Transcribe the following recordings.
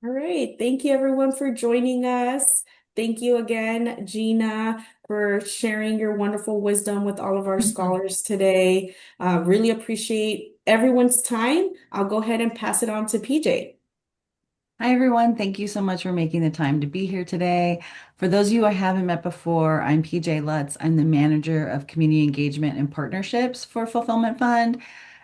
All right. Thank you, everyone, for joining us. Thank you again, Gina, for sharing your wonderful wisdom with all of our Mhm. scholars today. Really appreciate everyone's time. I'll go ahead and pass it on to PJ. Hi, everyone. Thank you so much for making the time to be here today. For those of you I haven't met before, I'm PJ Lutz. I'm the manager of community engagement and partnerships for Fulfillment Fund.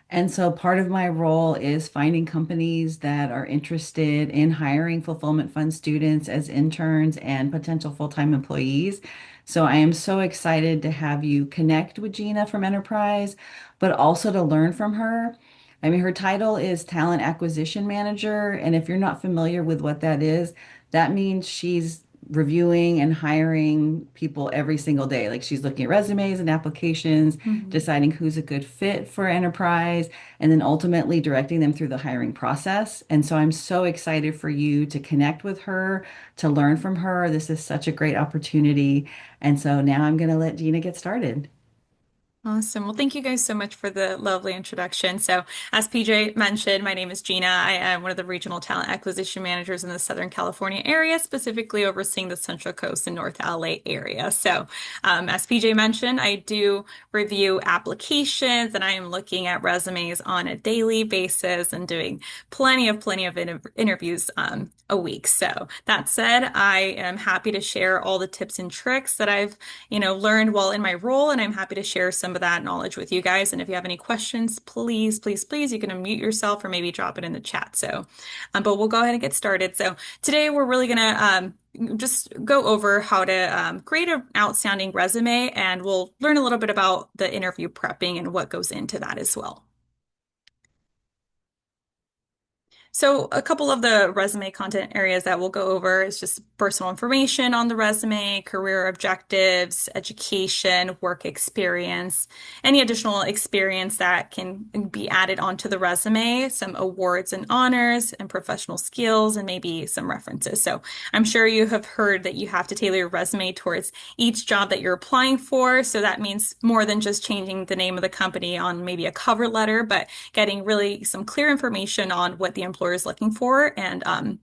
And so part of my role is finding companies that are interested in hiring Fulfillment Fund students as interns and potential full-time employees. So I am so excited to have you connect with Gina from Enterprise, but also to learn from her. I mean, her title is Talent Acquisition Manager. And if you're not familiar with what that is, that means she's reviewing and hiring people every single day. Like she's looking at resumes and applications, Mhm. deciding who's a good fit for enterprise, and then ultimately directing them through the hiring process. And so I'm so excited for you to connect with her, to learn from her. This is such a great opportunity. And so now I'm going to let Gina get started. Awesome. Well, thank you guys so much for the lovely introduction. So, as PJ mentioned, my name is Gina. I am one of the regional talent acquisition managers in the Southern California area, specifically overseeing the Central Coast and North LA area. So, as PJ mentioned, I do review applications and I am looking at resumes on a daily basis and doing plenty of interviews a week. So, that said, I am happy to share all the tips and tricks that I've learned while in my role, and I'm happy to share some of that knowledge with you guys. And if you have any questions, please, you can unmute yourself or maybe drop it in the chat. So, but we'll go ahead and get started. So today we're really gonna just go over how to create an outstanding resume, and we'll learn a little bit about the interview prepping and what goes into that as well. So a couple of the resume content areas that we'll go over is just personal information on the resume, career objectives, education, work experience, any additional experience that can be added onto the resume, some awards and honors and professional skills, and maybe some references. So I'm sure you have heard that you have to tailor your resume towards each job that you're applying for. So that means more than just changing the name of the company on maybe a cover letter, but getting really some clear information on what the employer is looking for and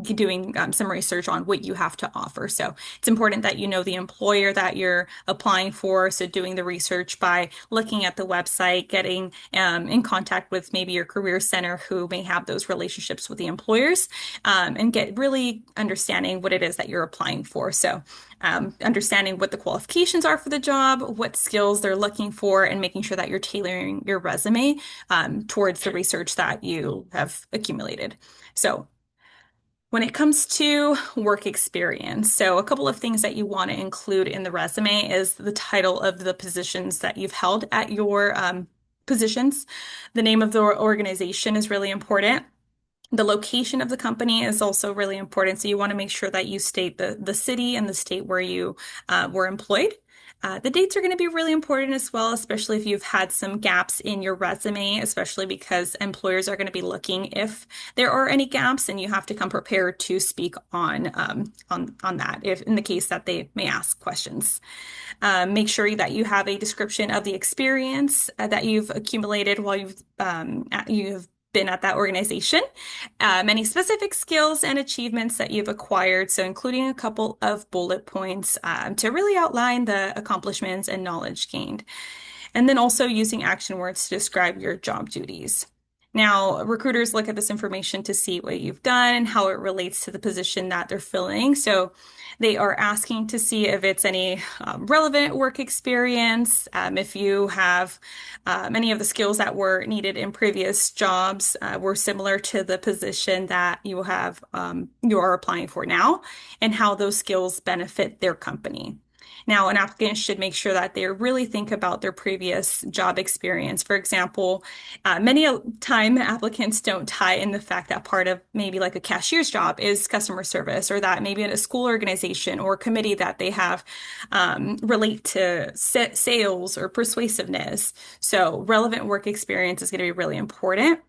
doing some research on what you have to offer. So it's important that you know the employer that you're applying for. So doing the research by looking at the website, getting in contact with maybe your career center who may have those relationships with the employers, and get really understanding what it is that you're applying for. So understanding what the qualifications are for the job, what skills they're looking for, and making sure that you're tailoring your resume towards the research that you have accumulated. So when it comes to work experience, so a couple of things that you want to include in the resume is the title of the positions that you've held at your positions. The name of the organization is really important. The location of the company is also really important. So you want to make sure that you state the city and the state where you were employed. The dates are going to be really important as well, especially if you've had some gaps in your resume, especially because employers are going to be looking if there are any gaps, and you have to come prepared to speak on that if in the case that they may ask questions. Make sure that you have a description of the experience that you've accumulated while you've been at that organization, any specific skills and achievements that you've acquired. So, including a couple of bullet points to really outline the accomplishments and knowledge gained. And then also using action words to describe your job duties. Now, recruiters look at this information to see what you've done and how it relates to the position that they're filling. So they are asking to see if it's any relevant work experience, if you have any of the skills that were needed in previous jobs were similar to the position that you are applying for now, and how those skills benefit their company. Now, an applicant should make sure that they really think about their previous job experience. For example, many a time applicants don't tie in the fact that part of maybe like a cashier's job is customer service, or that maybe in a school organization or committee that they have relate to sales or persuasiveness. So relevant work experience is going to be really important.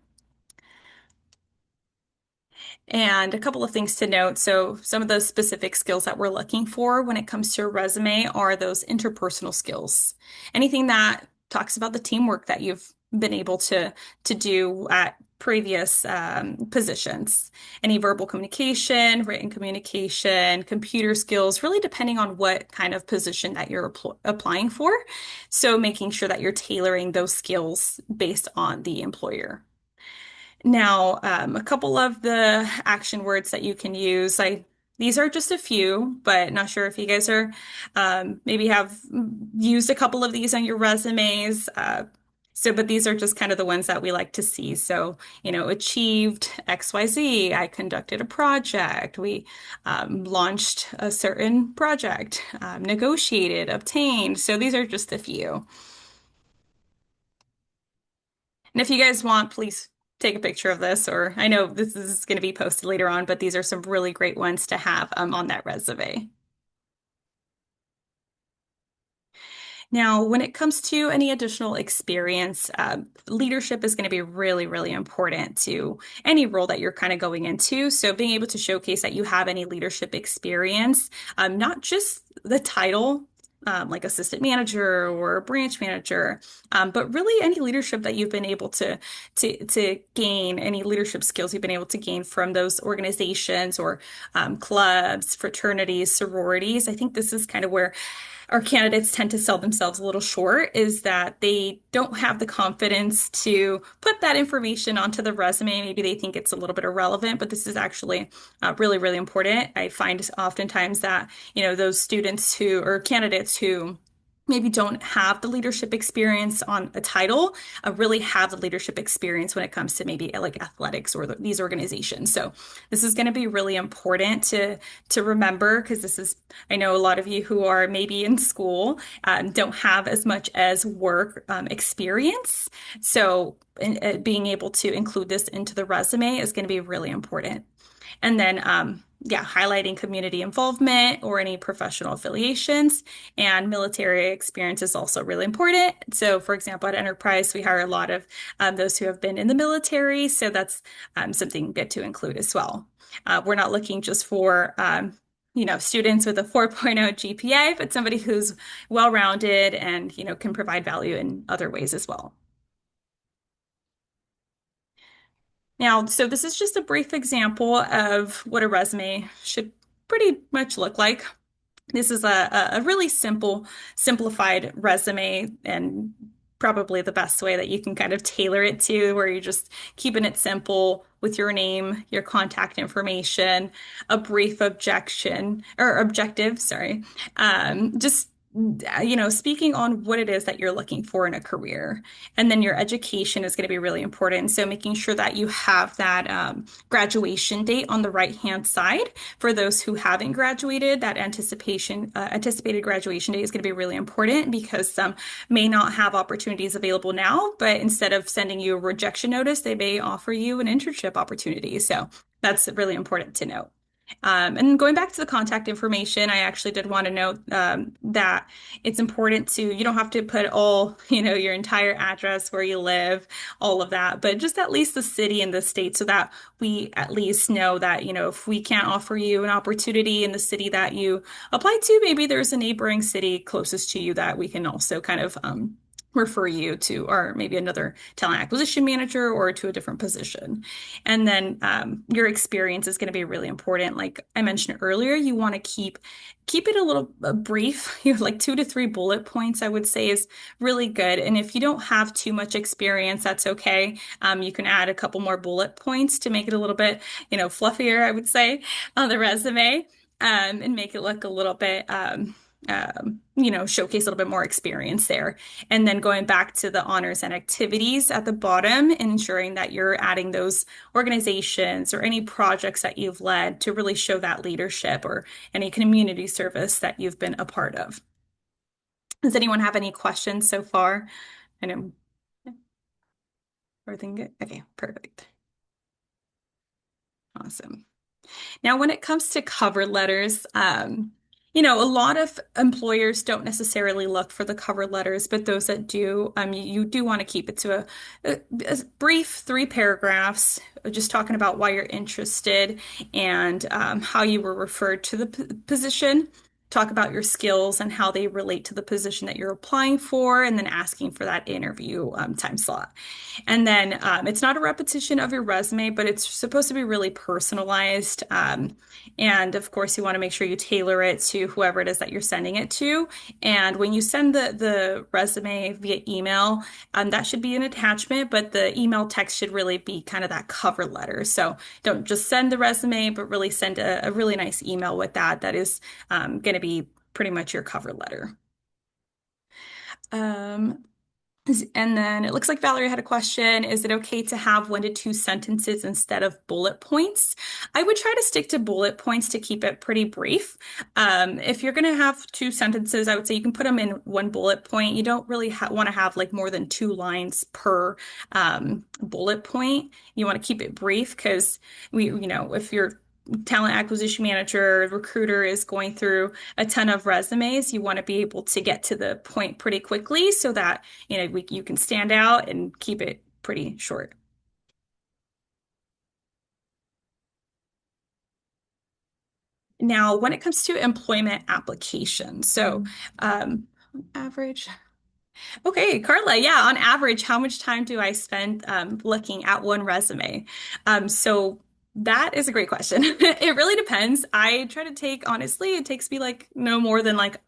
And a couple of things to note. So, some of those specific skills that we're looking for when it comes to a resume are those interpersonal skills. Anything that talks about the teamwork that you've been able to do at previous positions. Any verbal communication, written communication, computer skills, really depending on what kind of position that you're applying for. So making sure that you're tailoring those skills based on the employer. Now, a couple of the action words that you can use, these are just a few, but not sure if you guys are maybe have used a couple of these on your resumes. But these are just kind of the ones that we like to see. So, achieved XYZ. I conducted a project. We launched a certain project, negotiated, obtained. So these are just a few. And if you guys want, please take a picture of this, or I know this is going to be posted later on, but these are some really great ones to have on that resume. Now, when it comes to any additional experience, leadership is going to be really, really important to any role that you're kind of going into. So being able to showcase that you have any leadership experience, not just the title, like assistant manager or branch manager, but really any leadership that you've been able to gain, any leadership skills you've been able to gain from those organizations or clubs, fraternities, sororities. I think this is kind of where our candidates tend to sell themselves a little short is that they don't have the confidence to put that information onto the resume. Maybe they think it's a little bit irrelevant, but this is actually really, really important. I find oftentimes that, those students who or candidates who maybe don't have the leadership experience on a title, really have the leadership experience when it comes to maybe like athletics or these organizations. So this is going to be really important to remember because this is, I know a lot of you who are maybe in school don't have as much as work experience. So being able to include this into the resume is going to be really important. And then, highlighting community involvement or any professional affiliations and military experience is also really important. So, for example, at Enterprise, we hire a lot of those who have been in the military. So that's something good to include as well. We're not looking just for students with a 4.0 GPA, but somebody who's well-rounded and, can provide value in other ways as well. Now, so this is just a brief example of what a resume should pretty much look like. This is a really simplified resume and probably the best way that you can kind of tailor it to, where you're just keeping it simple with your name, your contact information, a brief objection or objective, sorry. Just speaking on what it is that you're looking for in a career. And then your education is going to be really important. So making sure that you have that graduation date on the right-hand side. For those who haven't graduated, that anticipated graduation date is going to be really important because some may not have opportunities available now, but instead of sending you a rejection notice, they may offer you an internship opportunity. So that's really important to note. And going back to the contact information, I actually did want to note that it's important you don't have to put all, your entire address, where you live, all of that, but just at least the city and the state so that we at least know that, if we can't offer you an opportunity in the city that you apply to, maybe there's a neighboring city closest to you that we can also kind of refer you to, or maybe another talent acquisition manager or to a different position. And then your experience is going to be really important. Like I mentioned earlier, you want to keep it a little brief. Like 2 to 3 bullet points, I would say is really good. And if you don't have too much experience, that's okay. You can add a couple more bullet points to make it a little bit, fluffier, I would say, on the resume, and make it look a little bit showcase a little bit more experience there. And then going back to the honors and activities at the bottom and ensuring that you're adding those organizations or any projects that you've led to really show that leadership or any community service that you've been a part of. Does anyone have any questions so far? I know everything good? Okay, perfect. Awesome. Now, when it comes to cover letters, a lot of employers don't necessarily look for the cover letters, but those that do, you do want to keep it to a brief 3 paragraphs, just talking about why you're interested and how you were referred to the position. talk about your skills and how they relate to the position that you're applying for, and then asking for that interview time slot. And then it's not a repetition of your resume, but it's supposed to be really personalized. And of course, you want to make sure you tailor it to whoever it is that you're sending it to. And when you send the resume via email, that should be an attachment, but the email text should really be kind of that cover letter. So don't just send the resume, but really send a really nice email with that. That is going to be pretty much your cover letter. Um, and then it looks like Valerie had a question. Is it okay to have 1 to 2 sentences instead of bullet points? I would try to stick to bullet points to keep it pretty brief. If you're going to have 2 sentences, I would say you can put them in one bullet point. You don't really want to have like more than 2 lines per bullet point. You want to keep it brief because if you're talent acquisition manager, recruiter is going through a ton of resumes, you want to be able to get to the point pretty quickly so that, you can stand out and keep it pretty short. Now, when it comes to employment applications, so average. Okay, Carla, yeah, on average, how much time do I spend looking at one resume? So that is a great question. It really depends. I try to take, honestly, it takes me like no more than like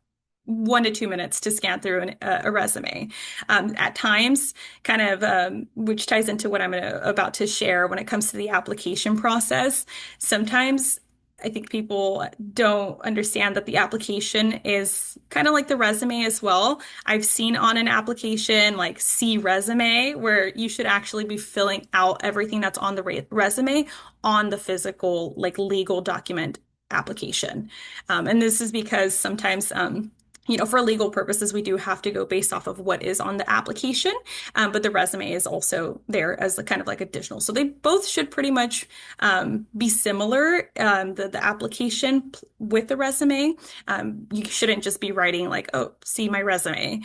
1 to 2 minutes to scan through a resume. At times, kind of, which ties into what about to share when it comes to the application process. Sometimes I think people don't understand that the application is kind of like the resume as well. I've seen on an application like see resume where you should actually be filling out everything that's on the resume on the physical, like legal document application. And this is because sometimes, for legal purposes, we do have to go based off of what is on the application, but the resume is also there as the kind of like additional. So they both should pretty much be similar. The application with the resume, you shouldn't just be writing like, oh, see my resume.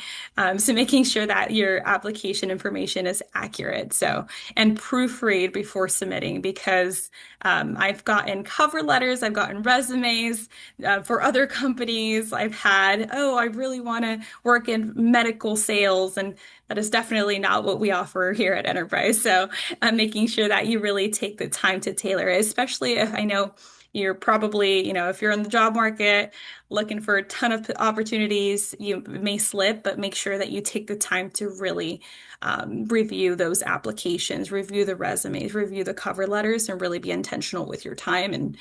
So making sure that your application information is accurate. So and proofread before submitting because I've gotten cover letters, I've gotten resumes for other companies. I've had, oh, I really want to work in medical sales, and that is definitely not what we offer here at Enterprise. So making sure that you really take the time to tailor it, especially if I know you're probably, if you're in the job market looking for a ton of opportunities, you may slip, but make sure that you take the time to really review those applications, review the resumes, review the cover letters, and really be intentional with your time. And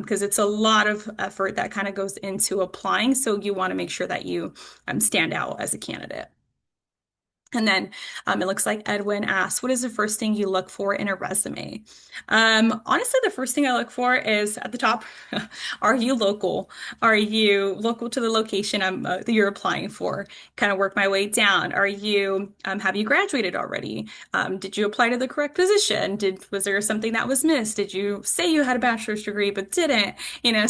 because it's a lot of effort that kind of goes into applying. So you want to make sure that you stand out as a candidate. And then it looks like Edwin asked, what is the first thing you look for in a resume? Honestly, the first thing I look for is at the top, are you local? Are you local to the location that you're applying for? Kind of work my way down. Have you graduated already? Did you apply to the correct position? Was there something that was missed? Did you say you had a bachelor's degree but didn't?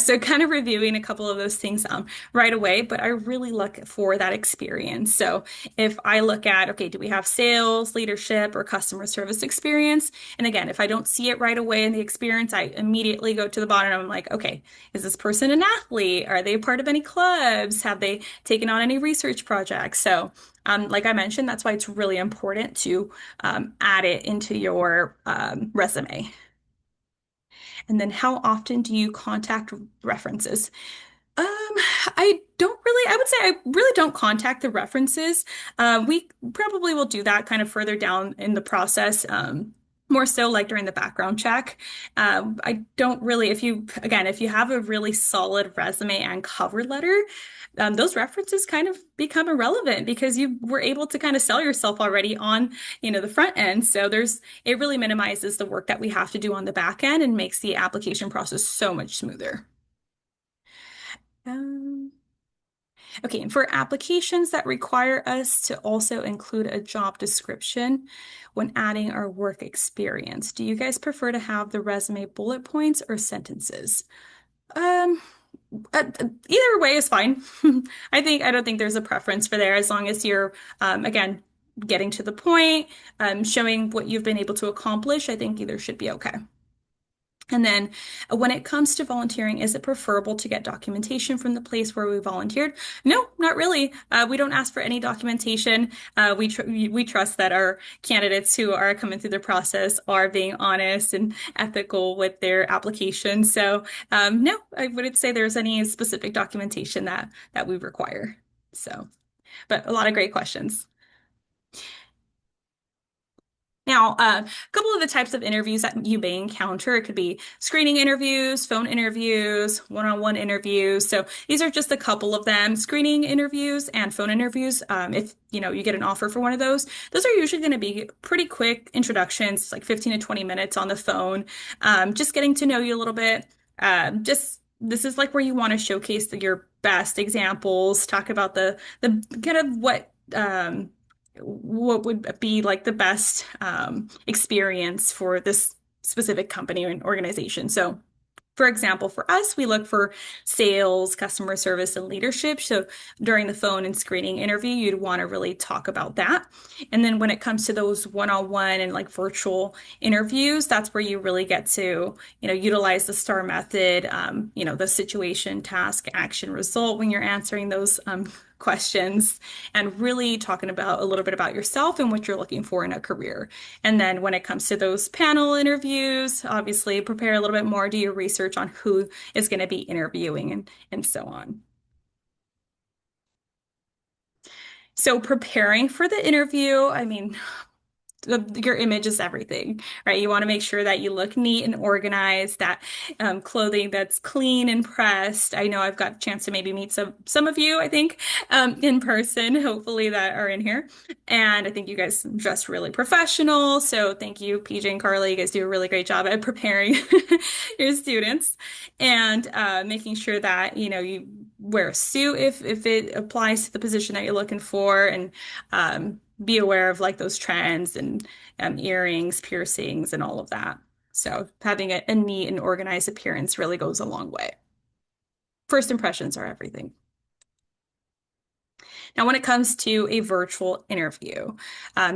So kind of reviewing a couple of those things right away, but I really look for that experience. So if I look at, okay, do we have sales, leadership, or customer service experience? And again, if I don't see it right away in the experience, I immediately go to the bottom and I'm like, okay, is this person an athlete? Are they a part of any clubs? Have they taken on any research projects? So, like I mentioned, that's why it's really important to add it into your resume. And then how often do you contact references? I would say I really don't contact the references. We probably will do that kind of further down in the process, more so like during the background check. I don't really, if you have a really solid resume and cover letter, those references kind of become irrelevant because you were able to kind of sell yourself already on, the front end. So it really minimizes the work that we have to do on the back end and makes the application process so much smoother. Um, okay, and for applications that require us to also include a job description when adding our work experience, do you guys prefer to have the resume bullet points or sentences? Um, Either way is fine. I don't think there's a preference for there as long as you're, again, getting to the point, showing what you've been able to accomplish. I think either should be okay. And then when it comes to volunteering, is it preferable to get documentation from the place where we volunteered? No, not really. We don't ask for any documentation. We trust that our candidates who are coming through the process are being honest and ethical with their application. So no, I wouldn't say there's any specific documentation that we require. So, but a lot of great questions. Now, a couple of the types of interviews that you may encounter, it could be screening interviews, phone interviews, one-on-one interviews. So these are just a couple of them. Screening interviews and phone interviews, if you get an offer for one of those are usually going to be pretty quick introductions, like 15 to 20 minutes on the phone, just getting to know you a little bit. Just this is like where you want to showcase your best examples, talk about the kind of what would be like the best experience for this specific company and organization. So, for example, for us, we look for sales, customer service, and leadership. So during the phone and screening interview, you'd want to really talk about that. And then when it comes to those one-on-one and like virtual interviews, that's where you really get to, utilize the STAR method, the situation, task, action, result when you're answering those questions and really talking about a little bit about yourself and what you're looking for in a career. And then when it comes to those panel interviews, obviously prepare a little bit more, do your research on who is going to be interviewing and so on. So preparing for the interview, I mean, your image is everything, right? You want to make sure that you look neat and organized, that clothing that's clean and pressed. I know I've got a chance to maybe meet some of you, I think, in person, hopefully that are in here. And I think you guys dress really professional. So thank you, PJ and Carly. You guys do a really great job at preparing your students and making sure that, you wear a suit if it applies to the position that you're looking for and be aware of like those trends and earrings, piercings, and all of that. So having a neat and organized appearance really goes a long way. First impressions are everything. Now, when it comes to a virtual interview,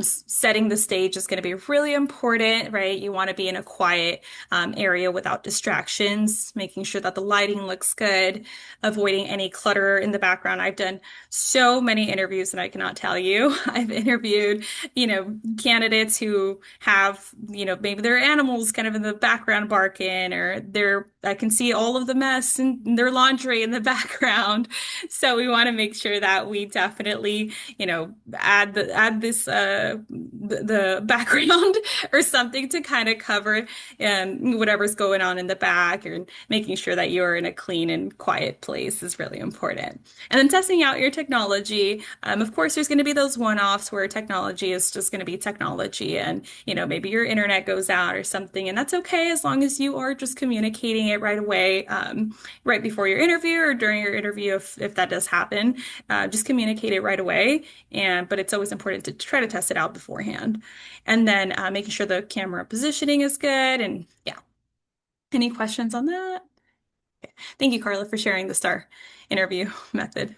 setting the stage is going to be really important, right? You want to be in a quiet area without distractions, making sure that the lighting looks good, avoiding any clutter in the background. I've done so many interviews and I cannot tell you. I've interviewed, candidates who have, maybe their animals kind of in the background barking or I can see all of the mess and their laundry in the background. So we want to make sure that we definitely, add this the background or something to kind of cover whatever's going on in the back, or making sure that you're in a clean and quiet place is really important. And then testing out your technology. Of course, there's going to be those one-offs where technology is just going to be technology, and maybe your internet goes out or something, and that's okay as long as you are just communicating it right away, right before your interview or during your interview if that does happen. Just communicate it right away, but it's always important to try to test it out beforehand. And then making sure the camera positioning is good. And yeah, any questions on that? Okay. Thank you, Carla, for sharing the STAR interview method.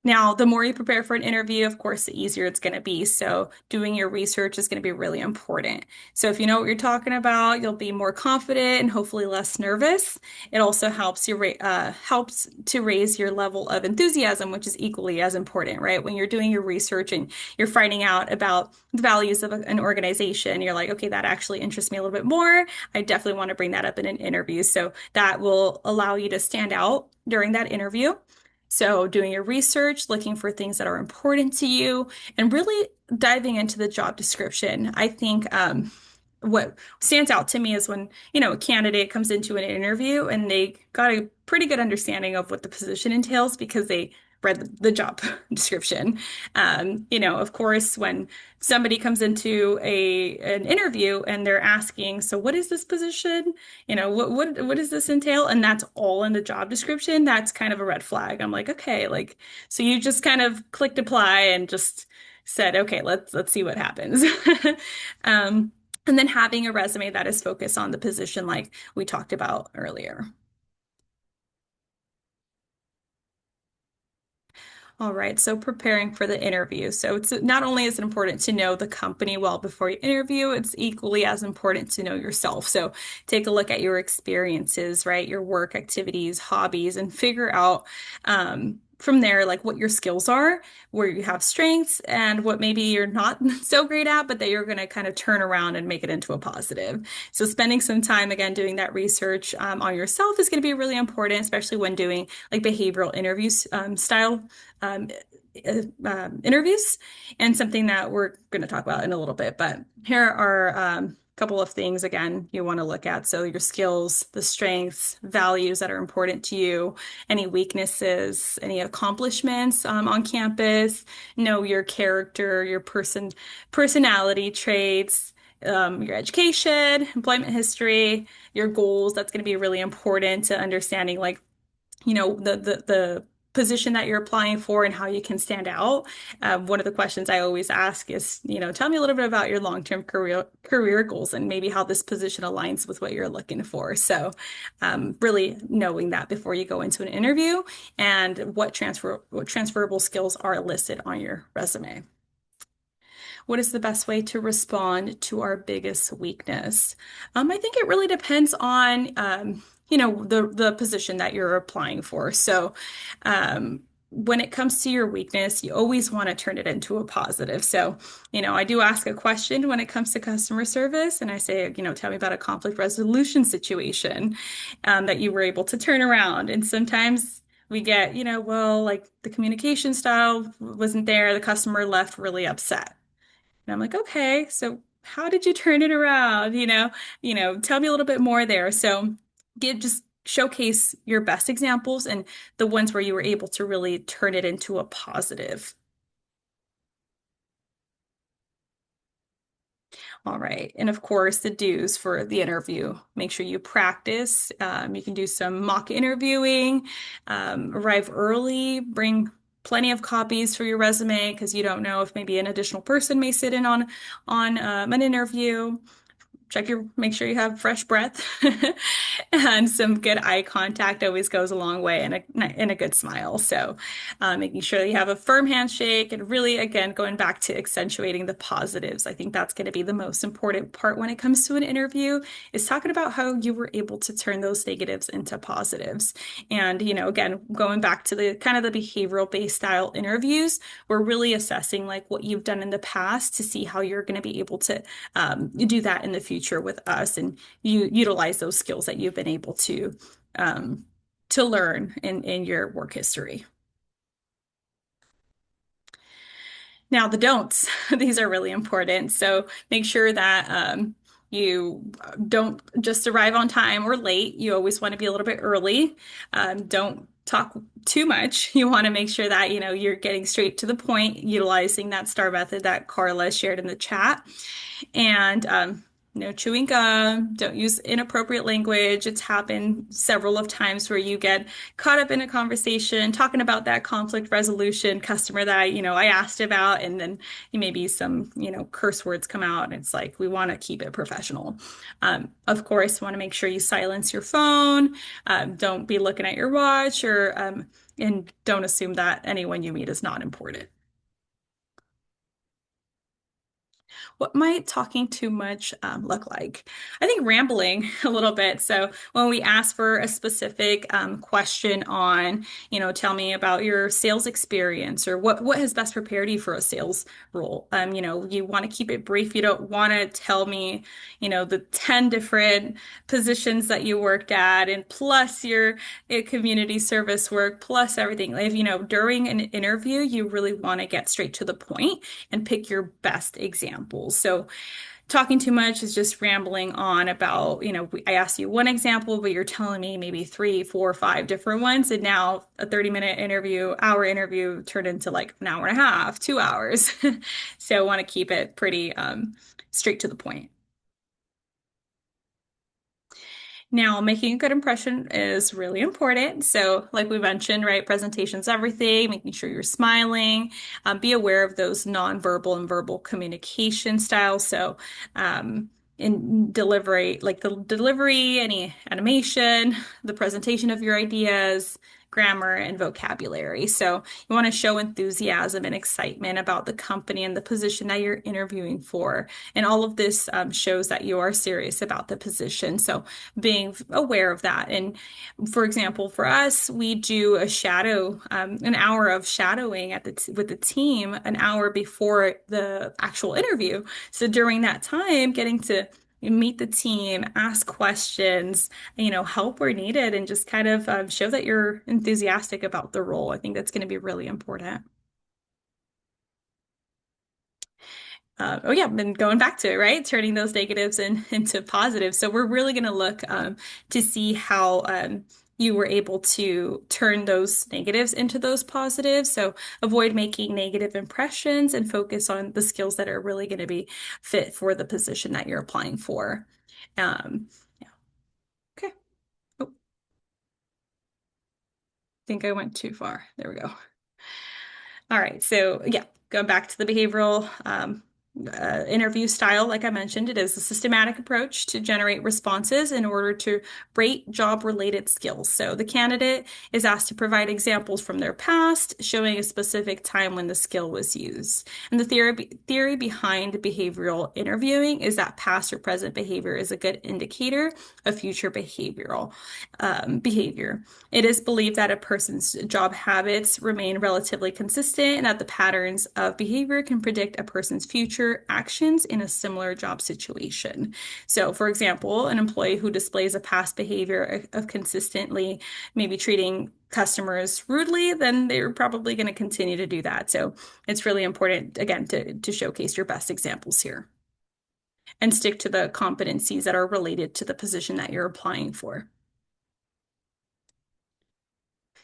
Now, the more you prepare for an interview, of course, the easier it's going to be. So doing your research is going to be really important. So if you know what you're talking about, you'll be more confident and hopefully less nervous. It also helps to raise your level of enthusiasm, which is equally as important, right? When you're doing your research and you're finding out about the values of an organization, you're like, okay, that actually interests me a little bit more. I definitely want to bring that up in an interview. So that will allow you to stand out during that interview. So doing your research, looking for things that are important to you, and really diving into the job description. I think what stands out to me is when, a candidate comes into an interview and they got a pretty good understanding of what the position entails because they read the job description. Of course, when somebody comes into an interview and they're asking, so what is this position? What does this entail? And that's all in the job description. That's kind of a red flag. I'm like, okay, so you just kind of clicked apply and just said, okay, let's see what happens. And then having a resume that is focused on the position like we talked about earlier. All right, so preparing for the interview. So it's not only is it important to know the company well before you interview, it's equally as important to know yourself. So take a look at your experiences, right? Your work activities, hobbies, and figure out from there like what your skills are, where you have strengths, and what maybe you're not so great at, but that you're going to kind of turn around and make it into a positive. So spending some time again doing that research on yourself is going to be really important, especially when doing like behavioral interviews style um, interviews, and something that we're going to talk about in a little bit. But here are a couple of things again you want to look at. So your skills, the strengths, values that are important to you, any weaknesses, any accomplishments on campus, know your character, your personality traits. Your education, employment history, your goals. That's going to be really important to understanding like the position that you're applying for and how you can stand out. One of the questions I always ask is, tell me a little bit about your long-term career goals and maybe how this position aligns with what you're looking for. So, really knowing that before you go into an interview and what transferable skills are listed on your resume. What is the best way to respond to our biggest weakness? I think it really depends on, the position that you're applying for. So, when it comes to your weakness, you always want to turn it into a positive. So, I do ask a question when it comes to customer service, and I say, tell me about a conflict resolution situation that you were able to turn around. And sometimes we get, well, like the communication style wasn't there, the customer left really upset. And I'm like, okay, so how did you turn it around? Tell me a little bit more there. So just showcase your best examples and the ones where you were able to really turn it into a positive. All right. And of course, the do's for the interview. Make sure you practice. You can do some mock interviewing, arrive early, bring plenty of copies for your resume because you don't know if maybe an additional person may sit in on an interview. Make sure you have fresh breath and some good eye contact always goes a long way and a good smile. So, making sure that you have a firm handshake and really, again, going back to accentuating the positives. I think that's going to be the most important part when it comes to an interview is talking about how you were able to turn those negatives into positives. And, again, going back to the kind of the behavioral based style interviews, we're really assessing like what you've done in the past to see how you're going to be able to do that in the future with us and you utilize those skills that you've been able um, to learn in your work history. Now, the don'ts, these are really important. So make sure that you don't just arrive on time or late. You always want to be a little bit early. Don't talk too much. You want to make sure that, you're getting straight to the point, utilizing that STAR method that Carla shared in the chat. And no chewing gum, don't use inappropriate language. It's happened several of times where you get caught up in a conversation talking about that conflict resolution customer that I asked about, and then maybe some, curse words come out, and it's like we want to keep it professional. Of course, you want to make sure you silence your phone. Don't be looking at your watch and don't assume that anyone you meet is not important. What might talking too much look like? I think rambling a little bit. So when we ask for a specific question on, tell me about your sales experience or what has best prepared you for a sales role. You want to keep it brief. You don't want to tell me, the 10 different positions that you worked at and plus your community service work, plus everything. If, during an interview, you really want to get straight to the point and pick your best examples. So talking too much is just rambling on about, I asked you one example, but you're telling me maybe three, four, five different ones. And now a 30-minute hour interview turned into like an hour and a half, 2 hours. So I want to keep it pretty straight to the point. Now, making a good impression is really important. So, like we mentioned, right, presentation's everything, making sure you're smiling. Be aware of those nonverbal and verbal communication styles. So, in delivery, like the delivery, any animation, the presentation of your ideas, grammar, and vocabulary. So you want to show enthusiasm and excitement about the company and the position that you're interviewing for. And all of this shows that you are serious about the position. So being aware of that. And for example, for us, we do an hour of shadowing with the team an hour before the actual interview. So during that time, getting to meet the team, ask questions, help where needed, and just kind of show that you're enthusiastic about the role. I think that's going to be really important. Oh yeah, been going back to it, right? Turning those negatives into positives. So we're really going to look to see how you were able to turn those negatives into those positives. So avoid making negative impressions and focus on the skills that are really going to be fit for the position that you're applying for. Yeah. Okay. Oh, I think I went too far. There we go. All right, so yeah, going back to the behavioral interview style, like I mentioned, it is a systematic approach to generate responses in order to rate job-related skills. So the candidate is asked to provide examples from their past, showing a specific time when the skill was used. And the theory behind behavioral interviewing is that past or present behavior is a good indicator of future behavioral behavior. It is believed that a person's job habits remain relatively consistent and that the patterns of behavior can predict a person's future actions in a similar job situation. So, for example, an employee who displays a past behavior of consistently maybe treating customers rudely, then they're probably going to continue to do that. So, it's really important, again, to showcase your best examples here and stick to the competencies that are related to the position that you're applying for.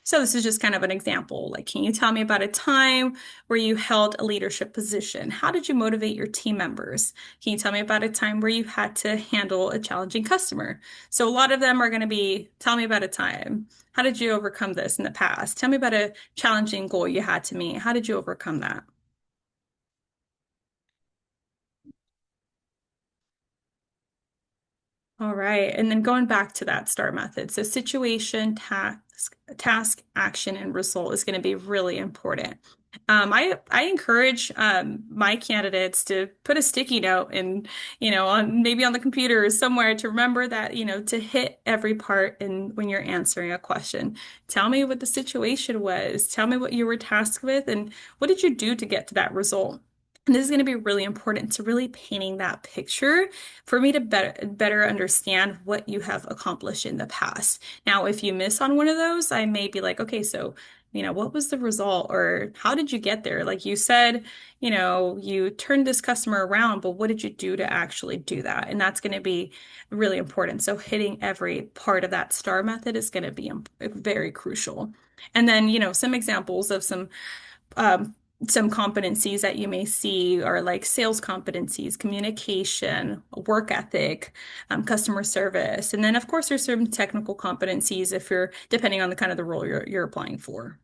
So this is just kind of an example. Like, can you tell me about a time where you held a leadership position? How did you motivate your team members? Can you tell me about a time where you had to handle a challenging customer? So a lot of them are going to be, tell me about a time. How did you overcome this in the past? Tell me about a challenging goal you had to meet. How did you overcome that? All right. And then going back to that STAR method. So situation, task, action, and result is going to be really important. I encourage my candidates to put a sticky note and, on maybe on the computer or somewhere to remember that, to hit every part in when you're answering a question. Tell me what the situation was. Tell me what you were tasked with and what did you do to get to that result? And this is going to be really important to really painting that picture for me to better understand what you have accomplished in the past. Now, if you miss on one of those, I may be like, okay, so, what was the result or how did you get there? Like you said, you turned this customer around, but what did you do to actually do that? And that's going to be really important. So hitting every part of that STAR method is going to be very crucial. And then, some examples of um, some competencies that you may see are like sales competencies, communication, work ethic, customer service. And then, of course, there's some technical competencies if you're depending on the kind of the role you're applying for.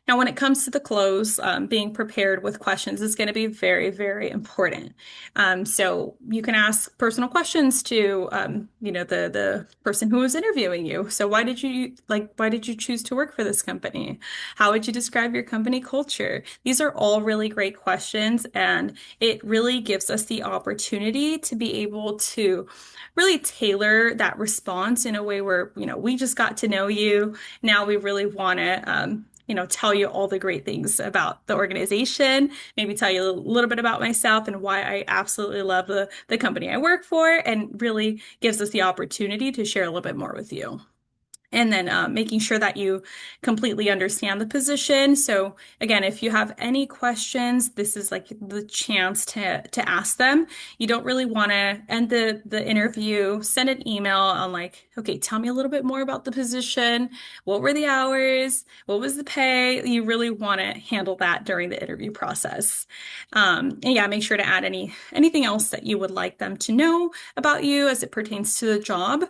Now, when it comes to the close, being prepared with questions is going to be very, very important. So you can ask personal questions to, the person who is interviewing you. So why did you choose to work for this company? How would you describe your company culture? These are all really great questions, and it really gives us the opportunity to be able to really tailor that response in a way where, we just got to know you. Now we really want to, tell you all the great things about the organization, maybe tell you a little bit about myself and why I absolutely love the company I work for, and really gives us the opportunity to share a little bit more with you. And then making sure that you completely understand the position. So again, if you have any questions, this is like the chance to ask them. You don't really want to end the interview, send an email on like, okay, tell me a little bit more about the position. What were the hours? What was the pay? You really want to handle that during the interview process. And yeah, make sure to add anything else that you would like them to know about you as it pertains to the job.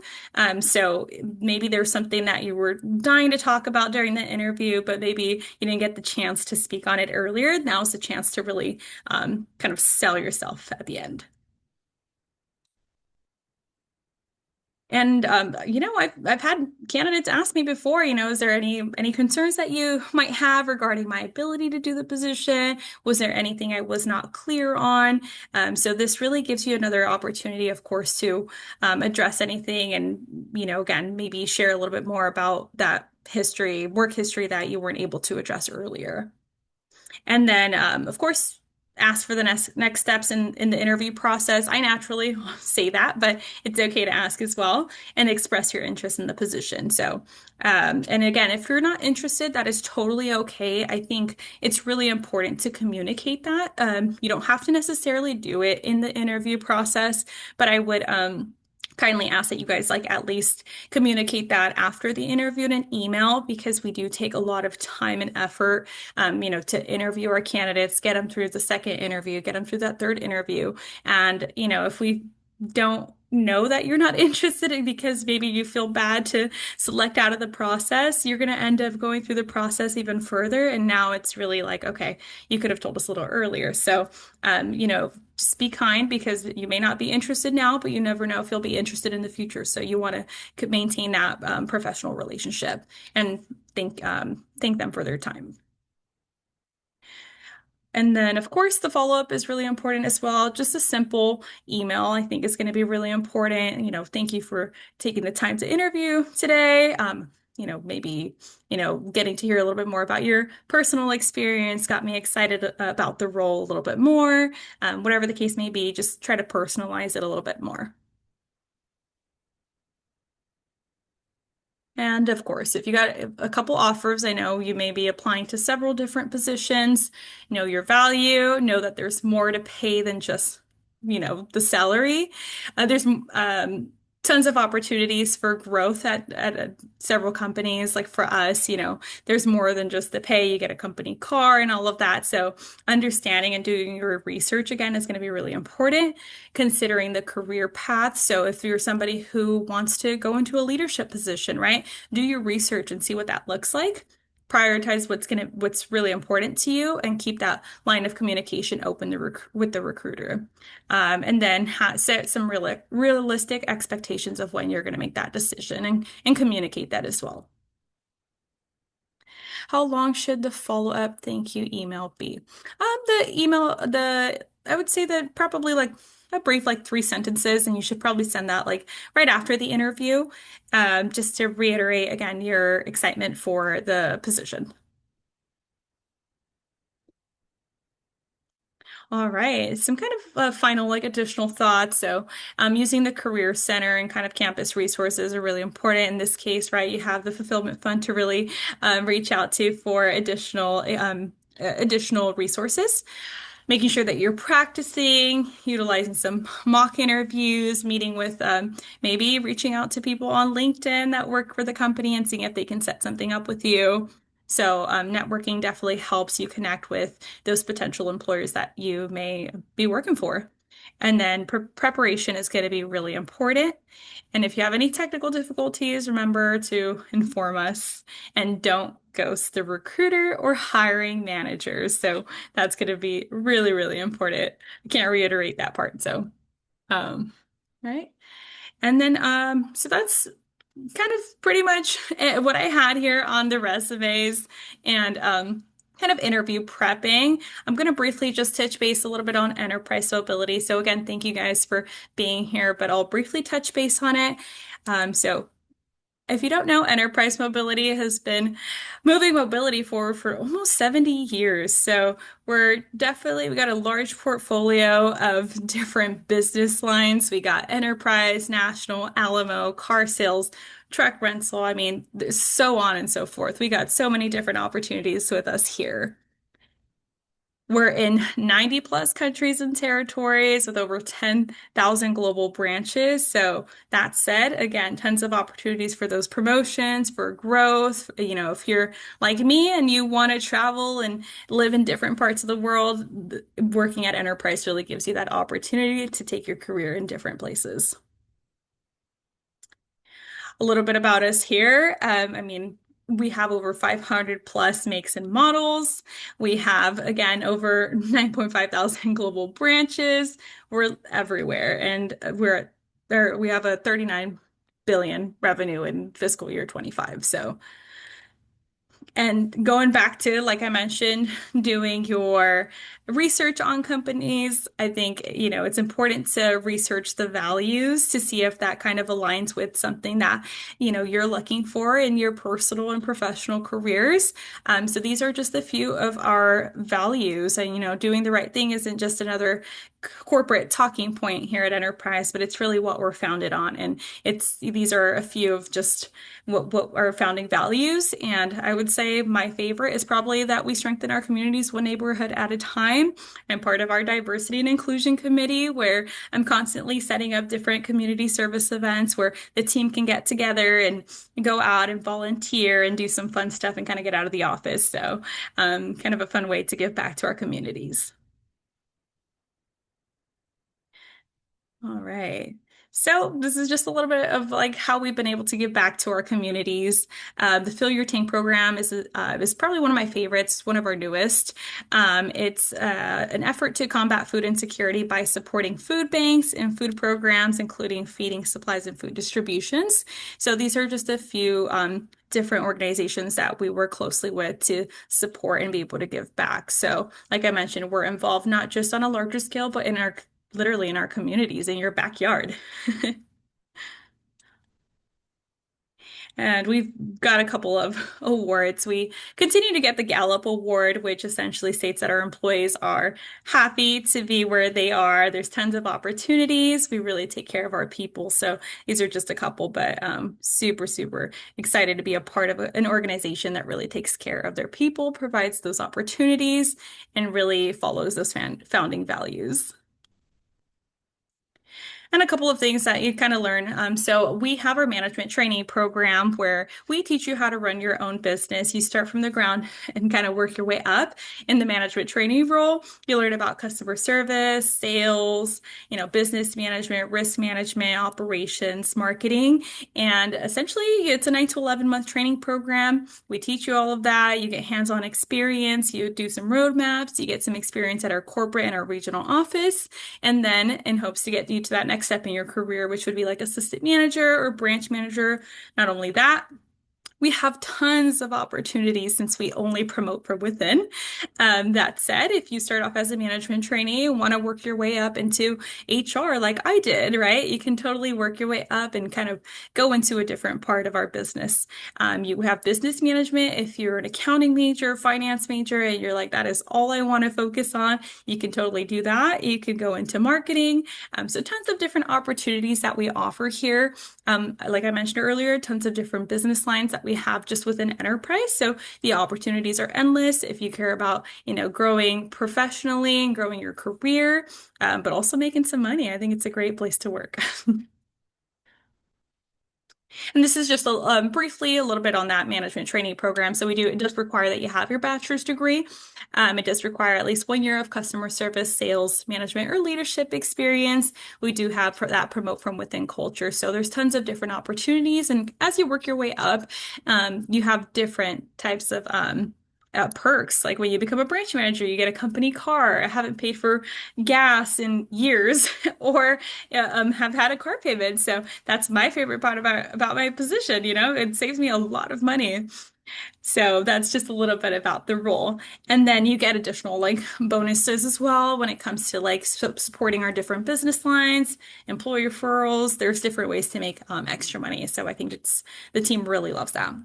So maybe there's something that you were dying to talk about during the interview, but maybe you didn't get the chance to speak on it earlier. Now's the chance to really kind of sell yourself at the end. And I've had candidates ask me before, is there any concerns that you might have regarding my ability to do the position? Was there anything I was not clear on? So this really gives you another opportunity, of course, to address anything and, again, maybe share a little bit more about that history, work history that you weren't able to address earlier. And then, of course, ask for the next steps in the interview process. I naturally say that, but it's okay to ask as well and express your interest in the position. So, and again, if you're not interested, that is totally okay. I think it's really important to communicate that. You don't have to necessarily do it in the interview process, but I would kindly ask that you guys like at least communicate that after the interview in an email because we do take a lot of time and effort to interview our candidates, get them through the second interview, get them through that third interview. And, if we don't know that you're not interested in because maybe you feel bad to select out of the process, you're going to end up going through the process even further. And now it's really like, okay, you could have told us a little earlier. So, just be kind because you may not be interested now, but you never know if you'll be interested in the future. So you want to maintain that professional relationship and thank them for their time. And then, of course, the follow-up is really important as well. Just a simple email, I think, is going to be really important. Thank you for taking the time to interview today. Maybe, getting to hear a little bit more about your personal experience got me excited about the role a little bit more. Whatever the case may be, just try to personalize it a little bit more. And of course, if you got a couple offers, I know you may be applying to several different positions. Know your value, know that there's more to pay than just, the salary. There's tons of opportunities for growth at several companies. Like for us, there's more than just the pay. You get a company car and all of that. So understanding and doing your research again is going to be really important, considering the career path. So if you're somebody who wants to go into a leadership position, right? Do your research and see what that looks like. Prioritize what's really important to you and keep that line of communication open with the recruiter. And then set some realistic expectations of when you're going to make that decision and communicate that as well. How long should the follow-up thank you email be? I would say that probably like a brief, like 3 sentences, and you should probably send that like right after the interview, just to reiterate again your excitement for the position. All right, some kind of final like additional thoughts. So, using the Career Center and kind of campus resources are really important in this case, right? You have the Fulfillment Fund to really reach out to for additional resources, making sure that you're practicing, utilizing some mock interviews, meeting with maybe reaching out to people on LinkedIn that work for the company and seeing if they can set something up with you. So, networking definitely helps you connect with those potential employers that you may be working for. And then preparation is going to be really important. And if you have any technical difficulties, remember to inform us and don't ghost the recruiter or hiring managers. So that's going to be really, really important. I can't reiterate that part. So, right. And then, so that's kind of pretty much what I had here on the resumes and kind of interview prepping. I'm going to briefly just touch base a little bit on enterprise mobility. So again, thank you guys for being here, but I'll briefly touch base on it. So if you don't know, enterprise mobility has been moving mobility forward for almost 70 years. So we got a large portfolio of different business lines. We got enterprise, national, Alamo, car sales, truck rental. I mean, there's so on and so forth. We got so many different opportunities with us here. We're in 90 plus countries and territories with over 10,000 global branches. So that said, again, tons of opportunities for those promotions, for growth. If you're like me and you want to travel and live in different parts of the world, working at Enterprise really gives you that opportunity to take your career in different places. A little bit about us here. We have over 500 plus makes and models. We have, again, over 9.5 thousand global branches. We're everywhere. And we have a $39 billion revenue in fiscal year 25. So and going back to, like I mentioned, doing your research on companies, I think, it's important to research the values to see if that kind of aligns with something that, you're looking for in your personal and professional careers. So these are just a few of our values. And, doing the right thing isn't just another corporate talking point here at Enterprise, but it's really what we're founded on. And these are a few of just what our founding values. And I would say my favorite is probably that we strengthen our communities one neighborhood at a time. I'm part of our diversity and inclusion committee where I'm constantly setting up different community service events where the team can get together and go out and volunteer and do some fun stuff and kind of get out of the office. So, kind of a fun way to give back to our communities. All right. So this is just a little bit of like how we've been able to give back to our communities. The Fill Your Tank program is probably one of my favorites, one of our newest. It's an effort to combat food insecurity by supporting food banks and food programs, including feeding supplies and food distributions. So these are just a few different organizations that we work closely with to support and be able to give back. So, like I mentioned, we're involved not just on a larger scale, but literally in our communities, in your backyard. And we've got a couple of awards. We continue to get the Gallup Award, which essentially states that our employees are happy to be where they are. There's tons of opportunities. We really take care of our people. So these are just a couple, but super, super excited to be a part of an organization that really takes care of their people, provides those opportunities, and really follows those founding values. And a couple of things that you kind of learn. So we have our management training program where we teach you how to run your own business. You start from the ground and kind of work your way up in the management training role. You learn about customer service, sales, business management, risk management, operations, marketing. And essentially it's a 9 to 11 month training program. We teach you all of that. You get hands-on experience. You do some roadmaps. You get some experience at our corporate and our regional office. And then in hopes to get you to that next step in your career, which would be like assistant manager or branch manager. Not only that, we have tons of opportunities since we only promote from within. That said, if you start off as a management trainee and want to work your way up into HR like I did, right? You can totally work your way up and kind of go into a different part of our business. You have business management. If you're an accounting major, finance major, and you're like, that is all I want to focus on, you can totally do that. You can go into marketing. So tons of different opportunities that we offer here. Like I mentioned earlier, tons of different business lines that we have just within enterprise. So the opportunities are endless if you care about, growing professionally and growing your career, but also making some money. I think it's a great place to work. And this is just briefly a little bit on that management training program. So it does require that you have your bachelor's degree. It does require at least 1 year of customer service, sales, management, or leadership experience. We do have that promote from within culture. So there's tons of different opportunities. And as you work your way up, you have different types of perks. Like when you become a branch manager, you get a company car. I haven't paid for gas in years or have had a car payment. So that's my favorite part about my position. It saves me a lot of money. So that's just a little bit about the role. And then you get additional like bonuses as well when it comes to like supporting our different business lines, employee referrals. There's different ways to make extra money. So I think the team really loves that.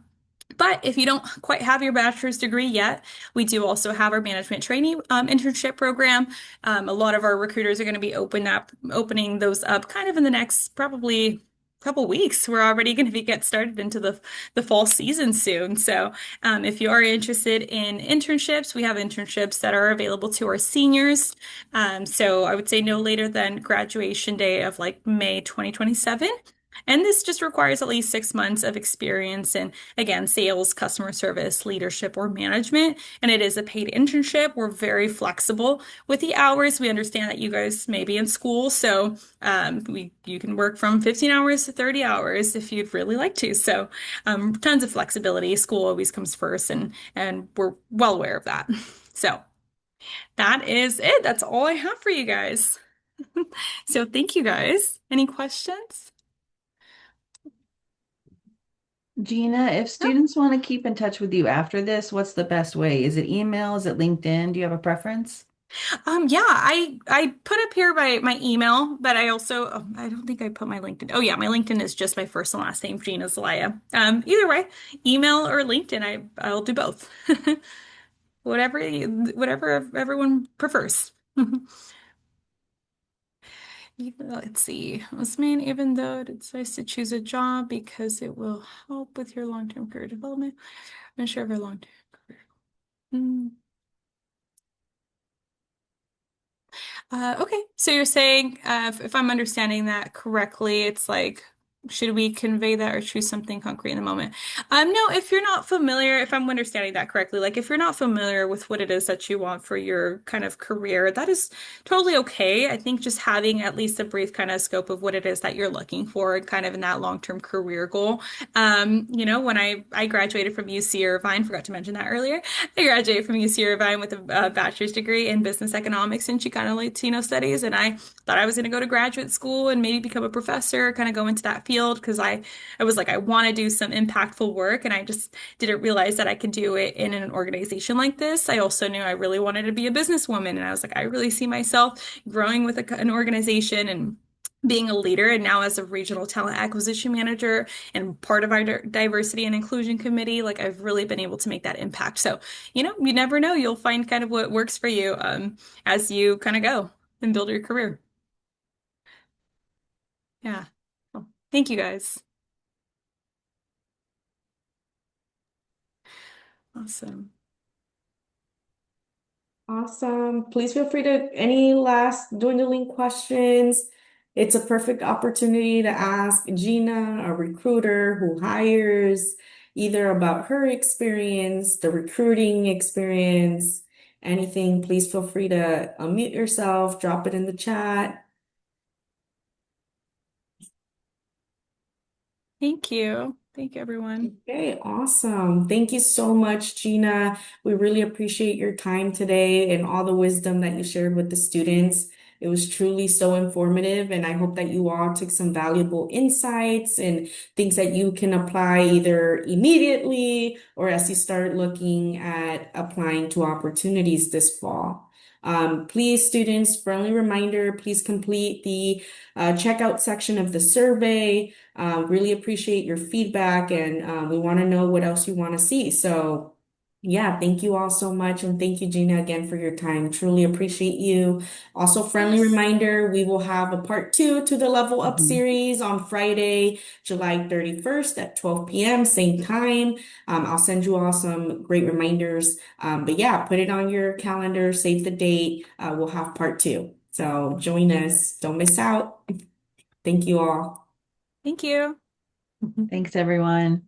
But if you don't quite have your bachelor's degree yet, we do also have our management trainee internship program. A lot of our recruiters are going to be opening those up kind of in the next probably couple weeks. We're already going to get started into the fall season soon. So if you are interested in internships, we have internships that are available to our seniors. So I would say no later than graduation day of like May 2027. And this just requires at least 6 months of experience in, again, sales, customer service, leadership, or management. And it is a paid internship. We're very flexible with the hours. We understand that you guys may be in school, so you can work from 15 hours to 30 hours if you'd really like to. So tons of flexibility. School always comes first, and we're well aware of that. So that is it. That's all I have for you guys. So thank you guys. Any questions? Gina, if students want to keep in touch with you after this, what's the best way? Is it email? Is it LinkedIn? Do you have a preference? Yeah, I put up here my email, but I also I don't think I put my LinkedIn. Oh yeah, my LinkedIn is just my first and last name, Gina Zelaya. Either way, email or LinkedIn, I'll do both. Whatever everyone prefers. Let's see. Was mean even though it's nice to choose a job because it will help with your long-term career development. I'm not sure of your long-term career. Hmm. Okay, so you're saying, if I'm understanding that correctly, it's like, should we convey that or choose something concrete in the moment? No, if you're not familiar, if I'm understanding that correctly, like if you're not familiar with what it is that you want for your kind of career, that is totally okay. I think just having at least a brief kind of scope of what it is that you're looking for and kind of in that long-term career goal. When I graduated from UC Irvine, forgot to mention that earlier. I graduated from UC Irvine with a bachelor's degree in business economics and Chicano Latino studies. And I thought I was going to go to graduate school and maybe become a professor, kind of go into that field because I was like, I want to do some impactful work. And I just didn't realize that I could do it in an organization like this. I also knew I really wanted to be a businesswoman. And I was like, I really see myself growing with an organization and being a leader. And now, as a regional talent acquisition manager and part of our diversity and inclusion committee, like I've really been able to make that impact. So, you never know. You'll find kind of what works for you as you kind of go and build your career. Yeah. Well, thank you guys. Awesome. Awesome. Please feel free to any last dwindling questions. It's a perfect opportunity to ask Gina, a recruiter who hires, either about her experience, the recruiting experience, anything. Please feel free to unmute yourself, drop it in the chat. Thank you. Thank you, everyone. Okay, awesome. Thank you so much, Gina. We really appreciate your time today and all the wisdom that you shared with the students. It was truly so informative, and I hope that you all took some valuable insights and things that you can apply either immediately or as you start looking at applying to opportunities this fall. Please, students, friendly reminder, please complete the checkout section of the survey. Really appreciate your feedback and we want to know what else you want to see. So, yeah, thank you all so much. And thank you, Gina, again for your time. Truly appreciate you. Also, friendly Yes. reminder, we will have a part two to the Level Up Mhm. series on Friday, July 31st at 12 p.m., same time. I'll send you all some great reminders. But yeah, put it on your calendar, save the date. We'll have part two. So join us. Don't miss out. Thank you all. Thank you. Thanks, everyone.